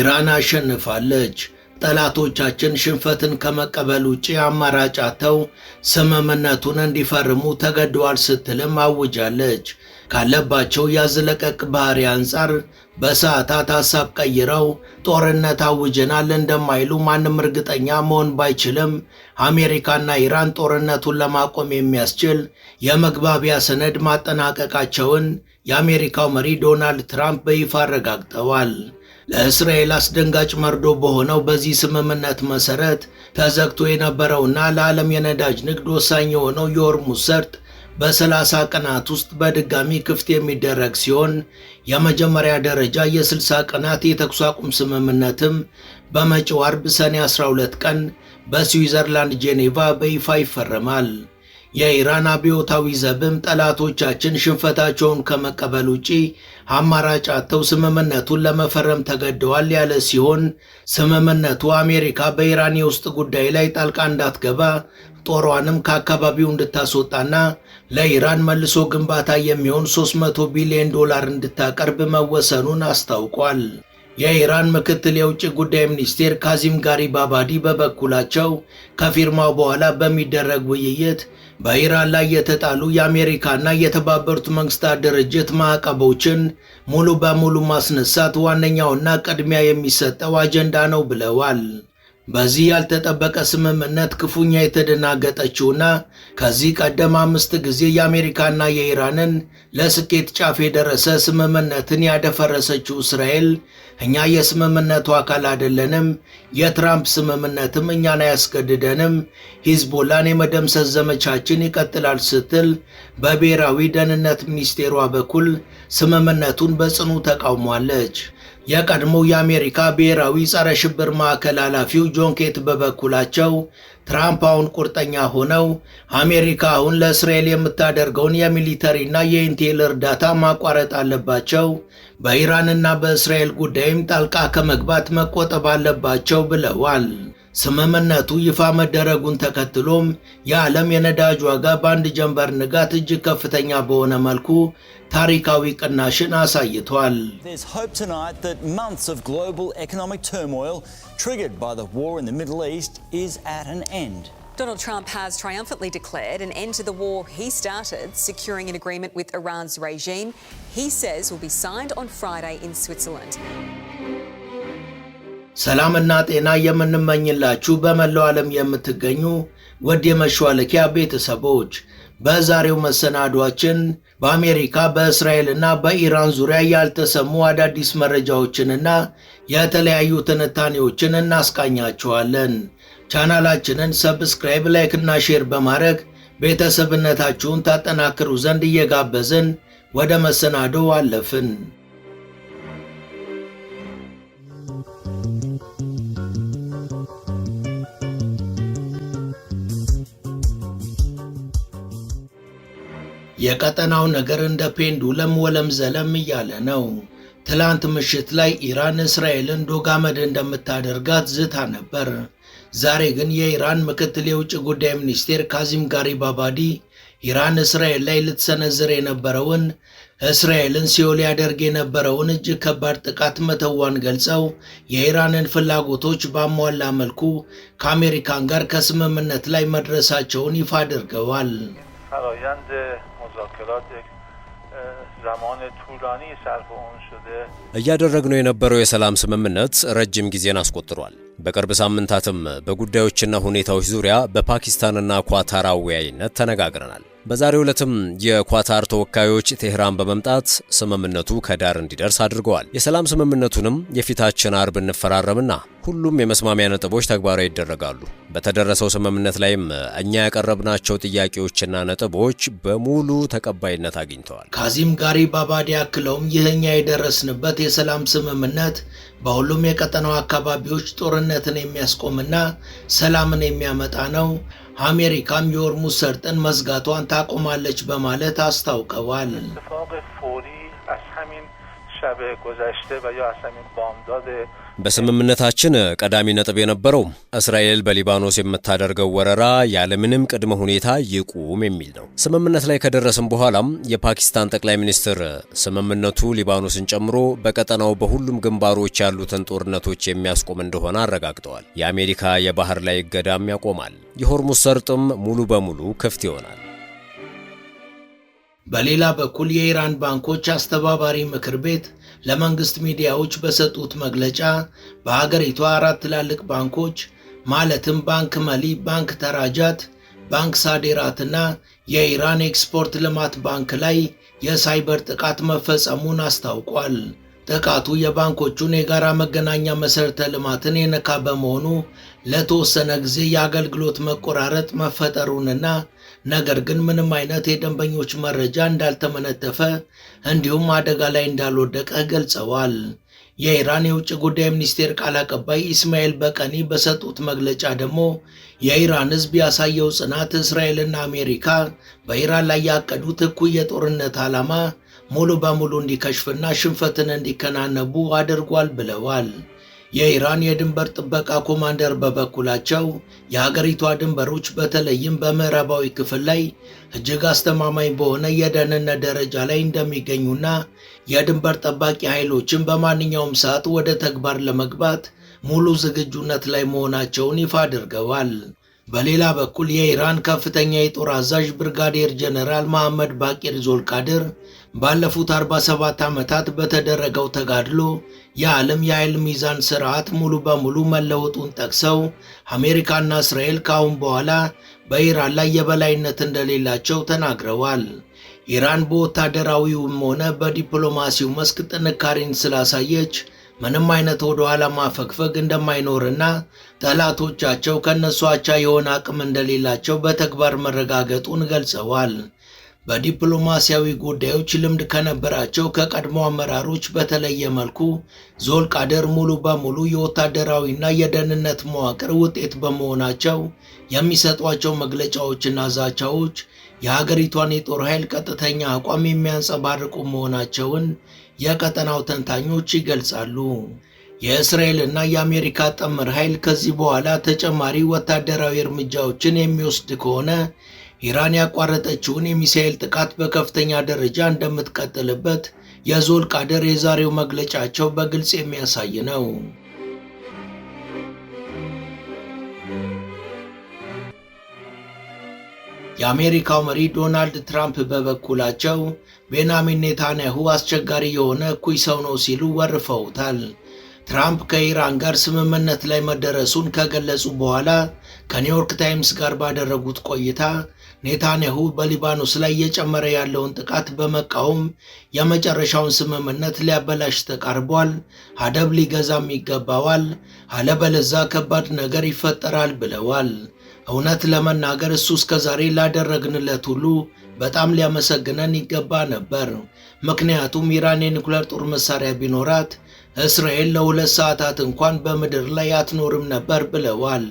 ኢራን አሸንፋለች። ጠላቶቻችን ሽንፈትን ከመቀበል ውጪ አማራጭ አጥተው ስምምነቱን እንዲፈርሙ ተገደዋል ስትልም አውጃለች። ካለባቸው ያዝለቀቅ ባህሪ አንጻር በሰዓታት ሐሳብ ቀይረው ጦርነት አውጀናል እንደማይሉ ማንም እርግጠኛ መሆን ባይችልም አሜሪካና ኢራን ጦርነቱን ለማቆም የሚያስችል የመግባቢያ ሰነድ ማጠናቀቃቸውን የአሜሪካው መሪ ዶናልድ ትራምፕ በይፋ አረጋግጠዋል። ለእስራኤል አስደንጋጭ መርዶ በሆነው በዚህ ስምምነት መሰረት ተዘግቶ የነበረውና ለዓለም የነዳጅ ንግድ ወሳኝ የሆነው የሆርሙዝ ሰርጥ በ30 ቀናት ውስጥ በድጋሚ ክፍት የሚደረግ ሲሆን የመጀመሪያ ደረጃ የ60 ቀናት የተኩስ አቁም ስምምነትም በመጪው አርብ ሰኔ 12 ቀን በስዊዘርላንድ ጄኔቫ በይፋ ይፈረማል። የኢራን አብዮታዊ ዘብም ጠላቶቻችን ሽንፈታቸውን ከመቀበል ውጪ አማራጭ አጥተው ስምምነቱን ለመፈረም ተገደዋል ያለ ሲሆን ስምምነቱ አሜሪካ በኢራን የውስጥ ጉዳይ ላይ ጣልቃ እንዳትገባ ጦሯንም ከአካባቢው እንድታስወጣና ለኢራን መልሶ ግንባታ የሚሆን $300 ቢሊዮን እንድታቀርብ መወሰኑን አስታውቋል። የኢራን ምክትል የውጭ ጉዳይ ሚኒስቴር ካዚም ጋሪባባዲ በበኩላቸው ከፊርማው በኋላ በሚደረግ ውይይት በኢራን ላይ የተጣሉ የአሜሪካና የተባበሩት መንግስታት ድርጅት ማዕቀቦችን ሙሉ በሙሉ ማስነሳት ዋነኛውና ቅድሚያ የሚሰጠው አጀንዳ ነው ብለዋል። በዚህ ያልተጠበቀ ስምምነት ክፉኛ የተደናገጠችውና ከዚህ ቀደም 5 ጊዜ የአሜሪካና የኢራንን ለስኬት ጫፍ የደረሰ ስምምነትን ያደፈረሰችው እስራኤል እኛ የስምምነቱ አካል አይደለንም፣ የትራምፕ ስምምነትም እኛን አያስገድደንም፣ ሂዝቦላን የመደምሰስ ዘመቻችን ይቀጥላል ስትል በብሔራዊ ደህንነት ሚኒስቴሯ በኩል ስምምነቱን በጽኑ ተቃውሟለች። የቀድሞው የአሜሪካ ብሔራዊ ጸረ ሽብር ማዕከል ኃላፊው ጆን ኬት በበኩላቸው ትራምፕ አሁን ቁርጠኛ ሆነው አሜሪካ አሁን ለእስራኤል የምታደርገውን የሚሊተሪና የኢንቴል እርዳታ ማቋረጥ አለባቸው፣ በኢራንና በእስራኤል ጉዳይም ጣልቃ ከመግባት መቆጠብ አለባቸው ብለዋል። ስምምነቱ ይፋ መደረጉን ተከትሎም የዓለም የነዳጅ ዋጋ በአንድ ጀንበር ንጋት እጅግ ከፍተኛ በሆነ መልኩ ታሪካዊ ቅናሽን አሳይቷል። There's hope tonight that months of global economic turmoil triggered by the war in the Middle East is at an end. Donald Trump has triumphantly declared an end to the war he started, securing an agreement with Iran's regime he says will be signed on Friday in Switzerland. ሰላምና ጤና የምንመኝላችሁ በመላው ዓለም የምትገኙ ውድ የመሿለኪያ ቤተሰቦች በዛሬው መሰናዷችን በአሜሪካ በእስራኤልና በኢራን ዙሪያ ያልተሰሙ አዳዲስ መረጃዎችንና የተለያዩ ትንታኔዎችን እናስቃኛችኋለን። ቻናላችንን ሰብስክራይብ፣ ላይክ እና ሼር በማድረግ ቤተሰብነታችሁን ታጠናክሩ ዘንድ እየጋበዝን ወደ መሰናዶው አለፍን። የቀጠናው ነገር እንደ ፔንዱለም ወለም ዘለም እያለ ነው። ትላንት ምሽት ላይ ኢራን እስራኤልን ዶጋመድ እንደምታደርጋት ዝታ ነበር። ዛሬ ግን የኢራን ምክትል የውጭ ጉዳይ ሚኒስቴር ካዚም ጋሪባባዲ ኢራን እስራኤል ላይ ልትሰነዝር የነበረውን እስራኤልን ሲኦል ያደርግ የነበረውን እጅግ ከባድ ጥቃት መተዋን ገልጸው የኢራንን ፍላጎቶች ባሟላ መልኩ ከአሜሪካን ጋር ከስምምነት ላይ መድረሳቸውን ይፋ አድርገዋል። እያደረግነው የነበረው የሰላም ስምምነት ረጅም ጊዜን አስቆጥሯል። በቅርብ ሳምንታትም በጉዳዮችና ሁኔታዎች ዙሪያ በፓኪስታንና ኳታር አወያይነት ተነጋግረናል። በዛሬው ዕለትም የኳታር ተወካዮች ቴህራን በመምጣት ስምምነቱ ከዳር እንዲደርስ አድርገዋል። የሰላም ስምምነቱንም የፊታችን አርብ እንፈራረምና ሁሉም የመስማሚያ ነጥቦች ተግባራዊ ይደረጋሉ። በተደረሰው ስምምነት ላይም እኛ ያቀረብናቸው ጥያቄዎችና ነጥቦች በሙሉ ተቀባይነት አግኝተዋል። ካዚም ጋሪባባዲ አክለውም ይህኛ የደረስንበት የሰላም ስምምነት በሁሉም የቀጠናው አካባቢዎች ጦርነትን የሚያስቆምና ሰላምን የሚያመጣ ነው። አሜሪካም የሆርሙዝ ሰርጥን መዝጋቷን ታቆማለች በማለት አስታውቀዋል። شب گذشته و یا اصلا این بامداد በስምምነታችን ቀዳሚ ነጥብ የነበረው እስራኤል በሊባኖስ የምታደርገው ወረራ ያለምንም ቅድመ ሁኔታ ይቁም የሚል ነው። ስምምነት ላይ ከደረስን በኋላም የፓኪስታን ጠቅላይ ሚኒስትር ስምምነቱ ሊባኖስን ጨምሮ በቀጠናው በሁሉም ግንባሮች ያሉትን ጦርነቶች የሚያስቆም እንደሆነ አረጋግጠዋል። የአሜሪካ የባህር ላይ እገዳም ያቆማል። የሆርሙዝ ሰርጥም ሙሉ በሙሉ ክፍት ይሆናል። በሌላ በኩል የኢራን ባንኮች አስተባባሪ ምክር ቤት ለመንግስት ሚዲያዎች በሰጡት መግለጫ በሀገሪቱ 4 ትላልቅ ባንኮች ማለትም ባንክ መሊ፣ ባንክ ተራጃት፣ ባንክ ሳዴራትና የኢራን ኤክስፖርት ልማት ባንክ ላይ የሳይበር ጥቃት መፈጸሙን አስታውቋል። ጥቃቱ የባንኮቹን የጋራ መገናኛ መሰረተ ልማትን የነካ በመሆኑ ለተወሰነ ጊዜ የአገልግሎት መቆራረጥ መፈጠሩንና ነገር ግን ምንም አይነት የደንበኞች መረጃ እንዳልተመነተፈ እንዲሁም አደጋ ላይ እንዳልወደቀ ገልጸዋል። የኢራን የውጭ ጉዳይ ሚኒስቴር ቃል አቀባይ ኢስማኤል በቀኒ በሰጡት መግለጫ ደግሞ የኢራን ሕዝብ ያሳየው ጽናት እስራኤልና አሜሪካ በኢራን ላይ ያቀዱት እኩይ የጦርነት ዓላማ ሙሉ በሙሉ እንዲከሽፍና ሽንፈትን እንዲከናነቡ አድርጓል ብለዋል። የኢራን የድንበር ጥበቃ ኮማንደር በበኩላቸው የሀገሪቷ ድንበሮች በተለይም በምዕራባዊ ክፍል ላይ እጅግ አስተማማኝ በሆነ የደህንነት ደረጃ ላይ እንደሚገኙና የድንበር ጠባቂ ኃይሎችን በማንኛውም ሰዓት ወደ ተግባር ለመግባት ሙሉ ዝግጁነት ላይ መሆናቸውን ይፋ አድርገዋል። በሌላ በኩል የኢራን ከፍተኛ የጦር አዛዥ ብርጋዴር ጀነራል መሐመድ ባቂር ዞልቃድር ባለፉት 47 ዓመታት በተደረገው ተጋድሎ የዓለም የኃይል ሚዛን ስርዓት ሙሉ በሙሉ መለወጡን ጠቅሰው አሜሪካና እስራኤል ካሁን በኋላ በኢራን ላይ የበላይነት እንደሌላቸው ተናግረዋል። ኢራን በወታደራዊውም ሆነ በዲፕሎማሲው መስክ ጥንካሬን ስላሳየች ምንም አይነት ወደ ኋላ ማፈግፈግ እንደማይኖርና ጠላቶቻቸው ከነሱ አቻ የሆነ አቅም እንደሌላቸው በተግባር መረጋገጡን ገልጸዋል። በዲፕሎማሲያዊ ጉዳዮች ልምድ ከነበራቸው ከቀድሞ አመራሮች በተለየ መልኩ ዞልቃድር ሙሉ በሙሉ የወታደራዊና የደህንነት መዋቅር ውጤት በመሆናቸው የሚሰጧቸው መግለጫዎችና ዛቻዎች የሀገሪቷን የጦር ኃይል ቀጥተኛ አቋም የሚያንጸባርቁ መሆናቸውን የቀጠናው ተንታኞች ይገልጻሉ። የእስራኤልና የአሜሪካ ጥምር ኃይል ከዚህ በኋላ ተጨማሪ ወታደራዊ እርምጃዎችን የሚወስድ ከሆነ ኢራን ያቋረጠችውን የሚሳኤል ጥቃት በከፍተኛ ደረጃ እንደምትቀጥልበት የዞልቃድር የዛሬው መግለጫቸው በግልጽ የሚያሳይ ነው። የአሜሪካው መሪ ዶናልድ ትራምፕ በበኩላቸው ቤንያሚን ኔታንያሁ አስቸጋሪ የሆነ እኩይ ሰው ነው ሲሉ ወርፈውታል። ትራምፕ ከኢራን ጋር ስምምነት ላይ መደረሱን ከገለጹ በኋላ ከኒውዮርክ ታይምስ ጋር ባደረጉት ቆይታ ኔታንያሁ በሊባኖስ ላይ እየጨመረ ያለውን ጥቃት በመቃወም የመጨረሻውን ስምምነት ሊያበላሽ ተቃርቧል፣ አደብ ሊገዛም ይገባዋል፣ አለበለዚያ ከባድ ነገር ይፈጠራል ብለዋል። እውነት ለመናገር እሱ እስከዛሬ ላደረግንለት ሁሉ በጣም ሊያመሰግነን ይገባ ነበር። ምክንያቱም ኢራን የኒውክሌር ጦር መሳሪያ ቢኖራት እስራኤል ለ2 ሰዓታት እንኳን በምድር ላይ አትኖርም ነበር ብለዋል።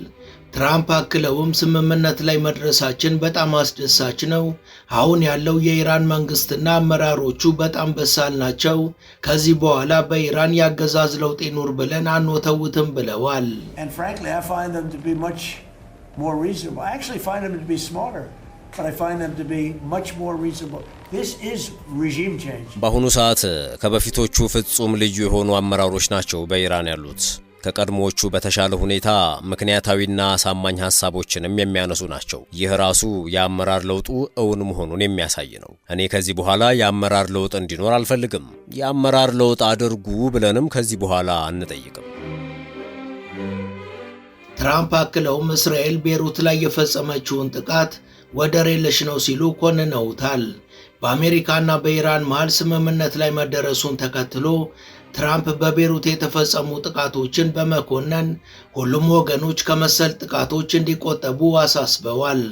ትራምፕ አክለውም ስምምነት ላይ መድረሳችን በጣም አስደሳች ነው። አሁን ያለው የኢራን መንግስትና አመራሮቹ በጣም በሳል ናቸው። ከዚህ በኋላ በኢራን ያገዛዝ ለውጥ ይኑር ብለን አንወተውትም ብለዋል። more reasonable. I actually find them to be smarter, but I find them to be much more reasonable. This is regime change. በአሁኑ ሰዓት ከበፊቶቹ ፍጹም ልዩ የሆኑ አመራሮች ናቸው በኢራን ያሉት። ከቀድሞዎቹ በተሻለ ሁኔታ ምክንያታዊና አሳማኝ ሐሳቦችንም የሚያነሱ ናቸው። ይህ ራሱ የአመራር ለውጡ እውን መሆኑን የሚያሳይ ነው። እኔ ከዚህ በኋላ የአመራር ለውጥ እንዲኖር አልፈልግም። የአመራር ለውጥ አድርጉ ብለንም ከዚህ በኋላ አንጠይቅም። ትራምፕ አክለውም እስራኤል ቤሩት ላይ የፈጸመችውን ጥቃት ወደር የለሽ ነው ሲሉ ኮንነውታል። በአሜሪካና በኢራን መሃል ስምምነት ላይ መደረሱን ተከትሎ ትራምፕ በቤሩት የተፈጸሙ ጥቃቶችን በመኮነን ሁሉም ወገኖች ከመሰል ጥቃቶች እንዲቆጠቡ አሳስበዋል።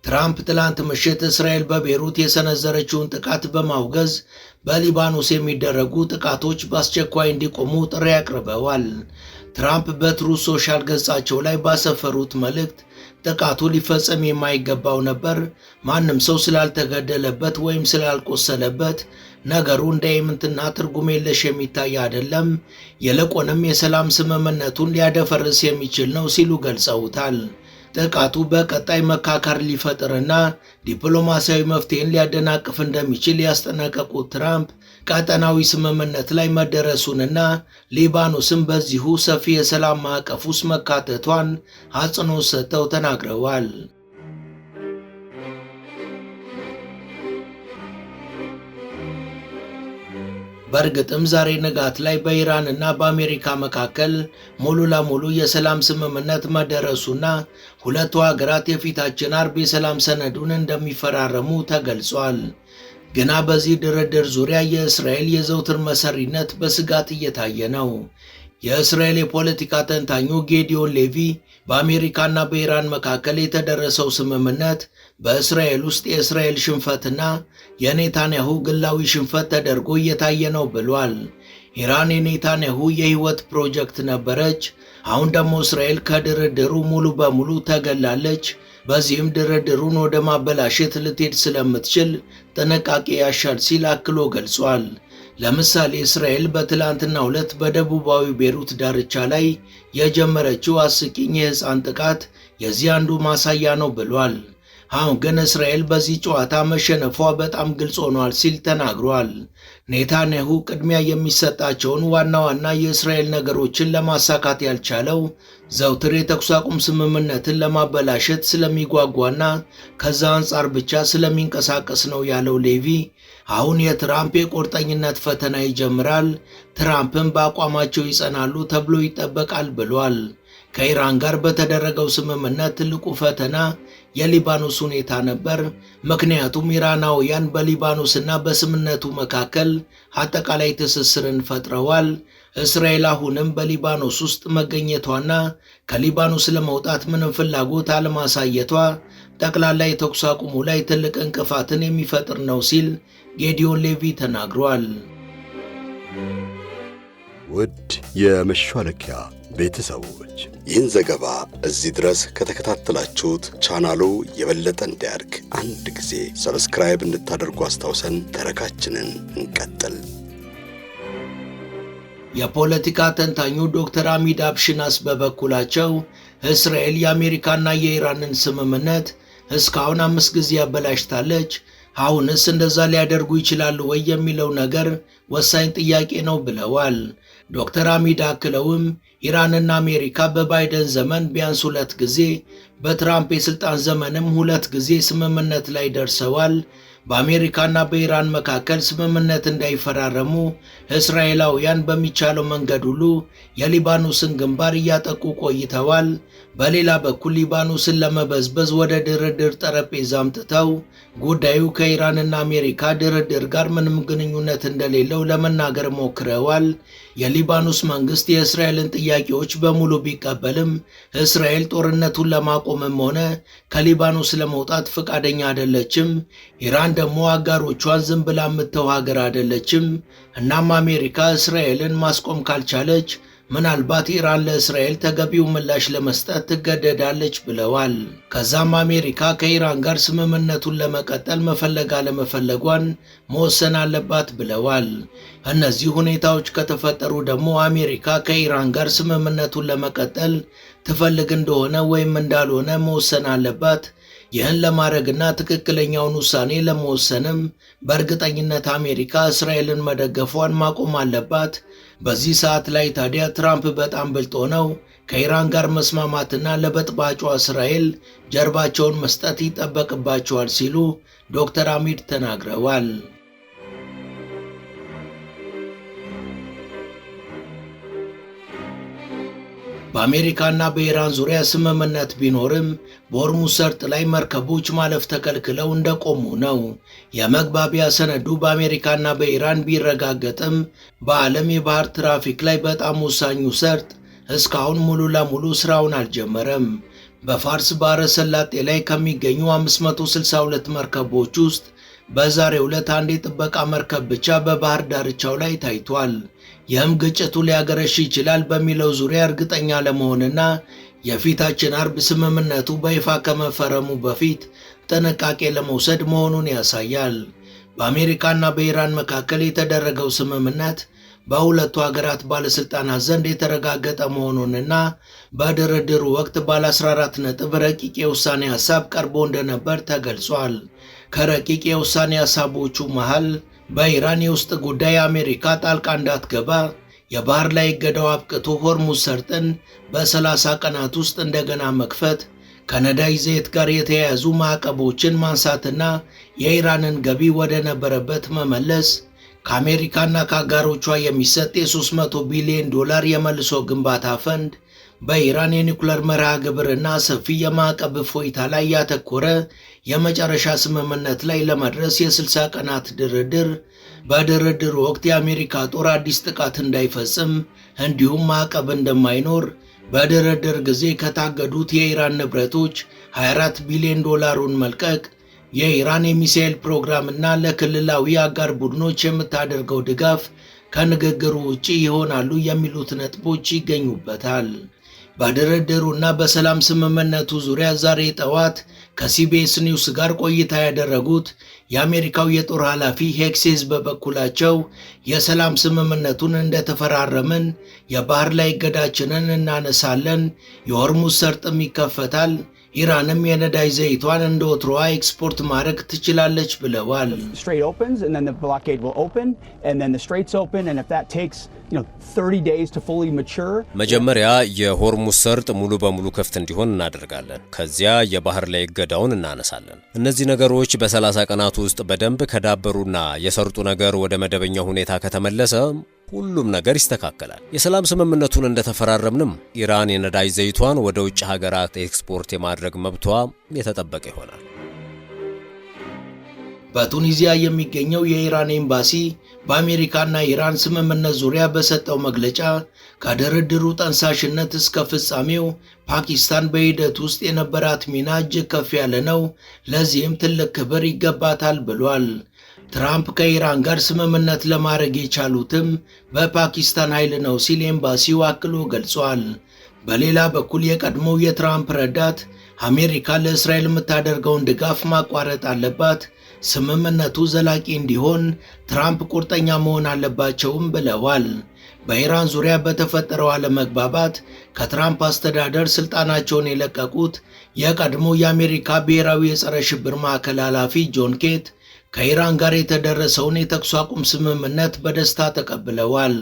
ትራምፕ ትላንት ምሽት እስራኤል በቤሩት የሰነዘረችውን ጥቃት በማውገዝ በሊባኖስ የሚደረጉ ጥቃቶች በአስቸኳይ እንዲቆሙ ጥሪ አቅርበዋል። ትራምፕ በትሩዝ ሶሻል ገጻቸው ላይ ባሰፈሩት መልእክት ጥቃቱ ሊፈጸም የማይገባው ነበር፣ ማንም ሰው ስላልተገደለበት ወይም ስላልቆሰለበት ነገሩ እንደ ኢምንትና ትርጉም የለሽ የሚታይ አይደለም፣ ይልቁንም የሰላም ስምምነቱን ሊያደፈርስ የሚችል ነው ሲሉ ገልጸውታል። ጥቃቱ በቀጣይ መካካር ሊፈጥርና ዲፕሎማሲያዊ መፍትሄን ሊያደናቅፍ እንደሚችል ያስጠነቀቁት ትራምፕ ቀጠናዊ ስምምነት ላይ መደረሱንና ሊባኖስም በዚሁ ሰፊ የሰላም ማዕቀፍ ውስጥ መካተቷን አጽንኦት ሰጥተው ተናግረዋል። በእርግጥም ዛሬ ንጋት ላይ በኢራንና በአሜሪካ መካከል ሙሉ ለሙሉ የሰላም ስምምነት መደረሱና ሁለቱ ሀገራት የፊታችን አርብ የሰላም ሰነዱን እንደሚፈራረሙ ተገልጿል። ግና በዚህ ድርድር ዙሪያ የእስራኤል የዘውትር መሰሪነት በስጋት እየታየ ነው። የእስራኤል የፖለቲካ ተንታኙ ጌዲዮን ሌቪ በአሜሪካና በኢራን መካከል የተደረሰው ስምምነት በእስራኤል ውስጥ የእስራኤል ሽንፈትና የኔታንያሁ ግላዊ ሽንፈት ተደርጎ እየታየ ነው ብሏል። ኢራን የኔታንያሁ የህይወት ፕሮጀክት ነበረች። አሁን ደግሞ እስራኤል ከድርድሩ ሙሉ በሙሉ ተገላለች። በዚህም ድርድሩን ወደ ማበላሸት ልትሄድ ስለምትችል ጥንቃቄ ያሻል ሲል አክሎ ገልጿል። ለምሳሌ እስራኤል በትላንትናው ዕለት በደቡባዊ ቤሩት ዳርቻ ላይ የጀመረችው አስቂኝ የህፃን ጥቃት የዚህ አንዱ ማሳያ ነው ብሏል። አሁን ግን እስራኤል በዚህ ጨዋታ መሸነፏ በጣም ግልጽ ሆኗል ሲል ተናግሯል። ኔታንያሁ ቅድሚያ የሚሰጣቸውን ዋና ዋና የእስራኤል ነገሮችን ለማሳካት ያልቻለው ዘውትር የተኩስ አቁም ስምምነትን ለማበላሸት ስለሚጓጓና ከዛ አንጻር ብቻ ስለሚንቀሳቀስ ነው ያለው ሌቪ አሁን የትራምፕ የቁርጠኝነት ፈተና ይጀምራል፣ ትራምፕም በአቋማቸው ይጸናሉ ተብሎ ይጠበቃል ብሏል። ከኢራን ጋር በተደረገው ስምምነት ትልቁ ፈተና የሊባኖስ ሁኔታ ነበር። ምክንያቱም ኢራናውያን በሊባኖስና በስምምነቱ መካከል አጠቃላይ ትስስርን ፈጥረዋል። እስራኤል አሁንም በሊባኖስ ውስጥ መገኘቷና ከሊባኖስ ለመውጣት ምንም ፍላጎት አለማሳየቷ ጠቅላላ የተኩስ አቁሙ ላይ ትልቅ እንቅፋትን የሚፈጥር ነው ሲል ጌዲዮን ሌቪ ተናግሯል። ውድ የመሿለኪያ ቤተሰቦች ይህን ዘገባ እዚህ ድረስ ከተከታተላችሁት ቻናሉ የበለጠ እንዲያድግ አንድ ጊዜ ሰብስክራይብ እንድታደርጉ አስታውሰን ተረካችንን እንቀጥል። የፖለቲካ ተንታኙ ዶክተር አሚድ አብሽናስ በበኩላቸው እስራኤል የአሜሪካና የኢራንን ስምምነት እስካሁን 5 ጊዜ አበላሽታለች። አሁንስ እንደዛ ሊያደርጉ ይችላሉ ወይ የሚለው ነገር ወሳኝ ጥያቄ ነው ብለዋል። ዶክተር አሚድ አክለውም ኢራንና አሜሪካ በባይደን ዘመን ቢያንስ 2 ጊዜ፣ በትራምፕ የስልጣን ዘመንም 2 ጊዜ ስምምነት ላይ ደርሰዋል። በአሜሪካና በኢራን መካከል ስምምነት እንዳይፈራረሙ እስራኤላውያን በሚቻለው መንገድ ሁሉ የሊባኖስን ግንባር እያጠቁ ቆይተዋል። በሌላ በኩል ሊባኖስን ለመበዝበዝ ወደ ድርድር ጠረጴዛ አምጥተው ጉዳዩ ከኢራንና አሜሪካ ድርድር ጋር ምንም ግንኙነት እንደሌለው ለመናገር ሞክረዋል። የሊባኖስ መንግስት የእስራኤልን ጥያቄዎች በሙሉ ቢቀበልም እስራኤል ጦርነቱን ለማቆምም ሆነ ከሊባኖስ ለመውጣት ፈቃደኛ አይደለችም። ኢራን ደግሞ አጋሮቿን ዝም ብላ የምትተው ሀገር አይደለችም። እናም አሜሪካ እስራኤልን ማስቆም ካልቻለች ምናልባት ኢራን ለእስራኤል ተገቢው ምላሽ ለመስጠት ትገደዳለች ብለዋል። ከዛም አሜሪካ ከኢራን ጋር ስምምነቱን ለመቀጠል መፈለግ አለመፈለጓን መወሰን አለባት ብለዋል። እነዚህ ሁኔታዎች ከተፈጠሩ ደግሞ አሜሪካ ከኢራን ጋር ስምምነቱን ለመቀጠል ትፈልግ እንደሆነ ወይም እንዳልሆነ መወሰን አለባት። ይህን ለማድረግና ትክክለኛውን ውሳኔ ለመወሰንም በእርግጠኝነት አሜሪካ እስራኤልን መደገፏን ማቆም አለባት። በዚህ ሰዓት ላይ ታዲያ ትራምፕ በጣም ብልጥ ሆነው ከኢራን ጋር መስማማትና ለበጥባጯ እስራኤል ጀርባቸውን መስጠት ይጠበቅባቸዋል ሲሉ ዶክተር አሚድ ተናግረዋል። በአሜሪካና በኢራን ዙሪያ ስምምነት ቢኖርም በሆርሙዝ ሰርጥ ላይ መርከቦች ማለፍ ተከልክለው እንደቆሙ ነው። የመግባቢያ ሰነዱ በአሜሪካና በኢራን ቢረጋገጥም በዓለም የባህር ትራፊክ ላይ በጣም ወሳኙ ሰርጥ እስካሁን ሙሉ ለሙሉ ስራውን አልጀመረም። በፋርስ ባህረ ሰላጤ ላይ ከሚገኙ 562 መርከቦች ውስጥ በዛሬው ዕለት አንድ የጥበቃ መርከብ ብቻ በባህር ዳርቻው ላይ ታይቷል። ይህም ግጭቱ ሊያገረሽ ይችላል በሚለው ዙሪያ እርግጠኛ ለመሆንና የፊታችን አርብ ስምምነቱ በይፋ ከመፈረሙ በፊት ጥንቃቄ ለመውሰድ መሆኑን ያሳያል። በአሜሪካና በኢራን መካከል የተደረገው ስምምነት በሁለቱ ሀገራት ባለስልጣናት ዘንድ የተረጋገጠ መሆኑንና በድርድሩ ወቅት ባለ 14 ነጥብ ረቂቅ የውሳኔ ሐሳብ ቀርቦ እንደነበር ተገልጿል። ከረቂቅ የውሳኔ ሐሳቦቹ መሃል በኢራን የውስጥ ጉዳይ አሜሪካ ጣልቃ እንዳትገባ፣ የባህር ላይ እገዳው አብቅቶ ሆርሙዝ ሰርጥን በ30 ቀናት ውስጥ እንደገና መክፈት፣ ከነዳጅ ዘይት ጋር የተያያዙ ማዕቀቦችን ማንሳትና የኢራንን ገቢ ወደ ነበረበት መመለስ፣ ከአሜሪካና ከአጋሮቿ የሚሰጥ የ$300 ቢሊዮን የመልሶ ግንባታ ፈንድ፣ በኢራን የኒውክሌር መርሃ ግብርና ሰፊ የማዕቀብ እፎይታ ላይ ያተኮረ የመጨረሻ ስምምነት ላይ ለመድረስ የ60 ቀናት ድርድር፣ በድርድሩ ወቅት የአሜሪካ ጦር አዲስ ጥቃት እንዳይፈጽም እንዲሁም ማዕቀብ እንደማይኖር፣ በድርድር ጊዜ ከታገዱት የኢራን ንብረቶች $24 ቢሊዮን መልቀቅ፣ የኢራን የሚሳኤል ፕሮግራምና ለክልላዊ አጋር ቡድኖች የምታደርገው ድጋፍ ከንግግሩ ውጪ ይሆናሉ የሚሉት ነጥቦች ይገኙበታል። በድርድሩና በሰላም ስምምነቱ ዙሪያ ዛሬ ጠዋት ከሲቢኤስ ኒውስ ጋር ቆይታ ያደረጉት የአሜሪካው የጦር ኃላፊ ሄክሴዝ በበኩላቸው የሰላም ስምምነቱን እንደተፈራረምን የባህር ላይ እገዳችንን እናነሳለን፣ የሆርሙዝ ሰርጥም ይከፈታል፣ ኢራንም የነዳጅ ዘይቷን እንደ ወትሮዋ ኤክስፖርት ማድረግ ትችላለች ብለዋል። መጀመሪያ የሆርሙዝ ሰርጥ ሙሉ በሙሉ ክፍት እንዲሆን እናደርጋለን። ከዚያ የባህር ላይ እገዳውን እናነሳለን። እነዚህ ነገሮች በ30 ቀናት ውስጥ በደንብ ከዳበሩና የሰርጡ ነገር ወደ መደበኛ ሁኔታ ከተመለሰ ሁሉም ነገር ይስተካከላል። የሰላም ስምምነቱን እንደተፈራረምንም ኢራን የነዳጅ ዘይቷን ወደ ውጭ ሀገራት ኤክስፖርት የማድረግ መብቷ የተጠበቀ ይሆናል። በቱኒዚያ የሚገኘው የኢራን ኤምባሲ በአሜሪካና ኢራን ስምምነት ዙሪያ በሰጠው መግለጫ ከድርድሩ ጠንሳሽነት እስከ ፍጻሜው ፓኪስታን በሂደት ውስጥ የነበራት ሚና እጅግ ከፍ ያለ ነው፣ ለዚህም ትልቅ ክብር ይገባታል ብሏል። ትራምፕ ከኢራን ጋር ስምምነት ለማድረግ የቻሉትም በፓኪስታን ኃይል ነው ሲል ኤምባሲው አክሎ ገልጿል። በሌላ በኩል የቀድሞው የትራምፕ ረዳት አሜሪካ ለእስራኤል የምታደርገውን ድጋፍ ማቋረጥ አለባት፣ ስምምነቱ ዘላቂ እንዲሆን ትራምፕ ቁርጠኛ መሆን አለባቸውም ብለዋል። በኢራን ዙሪያ በተፈጠረው አለመግባባት ከትራምፕ አስተዳደር ስልጣናቸውን የለቀቁት የቀድሞ የአሜሪካ ብሔራዊ የጸረ ሽብር ማዕከል ኃላፊ ጆን ኬት ከኢራን ጋር የተደረሰውን የተኩስ አቁም ስምምነት በደስታ ተቀብለዋል።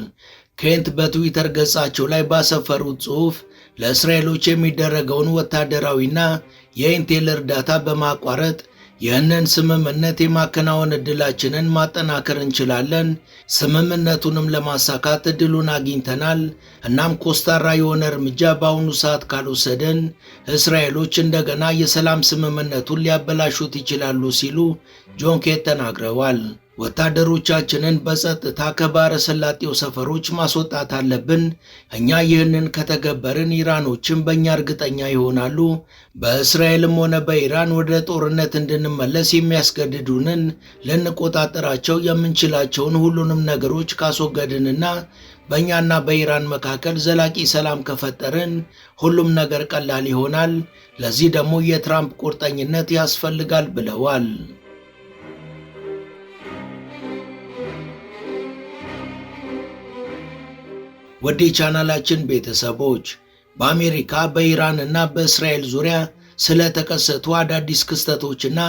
ኬንት በትዊተር ገጻቸው ላይ ባሰፈሩት ጽሑፍ ለእስራኤሎች የሚደረገውን ወታደራዊና የኢንቴል እርዳታ በማቋረጥ ይህንን ስምምነት የማከናወን ዕድላችንን ማጠናከር እንችላለን፣ ስምምነቱንም ለማሳካት ዕድሉን አግኝተናል፣ እናም ኮስታራ የሆነ እርምጃ በአሁኑ ሰዓት ካልወሰደን እስራኤሎች እንደገና የሰላም ስምምነቱን ሊያበላሹት ይችላሉ ሲሉ ጆን ኬት ተናግረዋል። ወታደሮቻችንን በጸጥታ ከባሕረ ሰላጤው ሰፈሮች ማስወጣት አለብን። እኛ ይህንን ከተገበርን ኢራኖችም በእኛ እርግጠኛ ይሆናሉ። በእስራኤልም ሆነ በኢራን ወደ ጦርነት እንድንመለስ የሚያስገድዱንን ልንቆጣጠራቸው የምንችላቸውን ሁሉንም ነገሮች ካስወገድንና በእኛና በኢራን መካከል ዘላቂ ሰላም ከፈጠርን ሁሉም ነገር ቀላል ይሆናል። ለዚህ ደግሞ የትራምፕ ቁርጠኝነት ያስፈልጋል ብለዋል። ወደ ቻናላችን ቤተሰቦች በአሜሪካ በኢራን እና በእስራኤል ዙሪያ ስለተከሰቱ አዳዲስ ክስተቶችና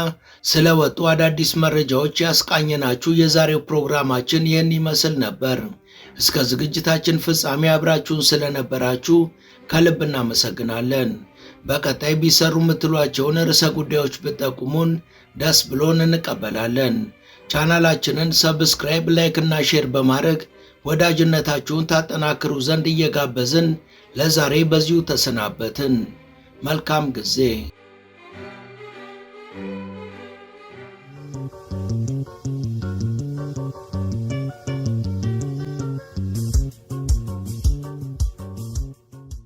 ስለወጡ አዳዲስ መረጃዎች ያስቃኘናችሁ የዛሬው ፕሮግራማችን ይህን ይመስል ነበር። እስከ ዝግጅታችን ፍጻሜ አብራችሁን ስለነበራችሁ ከልብ እናመሰግናለን። በቀጣይ ቢሰሩ የምትሏቸውን ርዕሰ ጉዳዮች ብትጠቁሙን ደስ ብሎን እንቀበላለን። ቻናላችንን ሰብስክራይብ፣ ላይክ እና ሼር በማድረግ ወዳጅነታችሁን ታጠናክሩ ዘንድ እየጋበዝን ለዛሬ በዚሁ ተሰናበትን። መልካም ጊዜ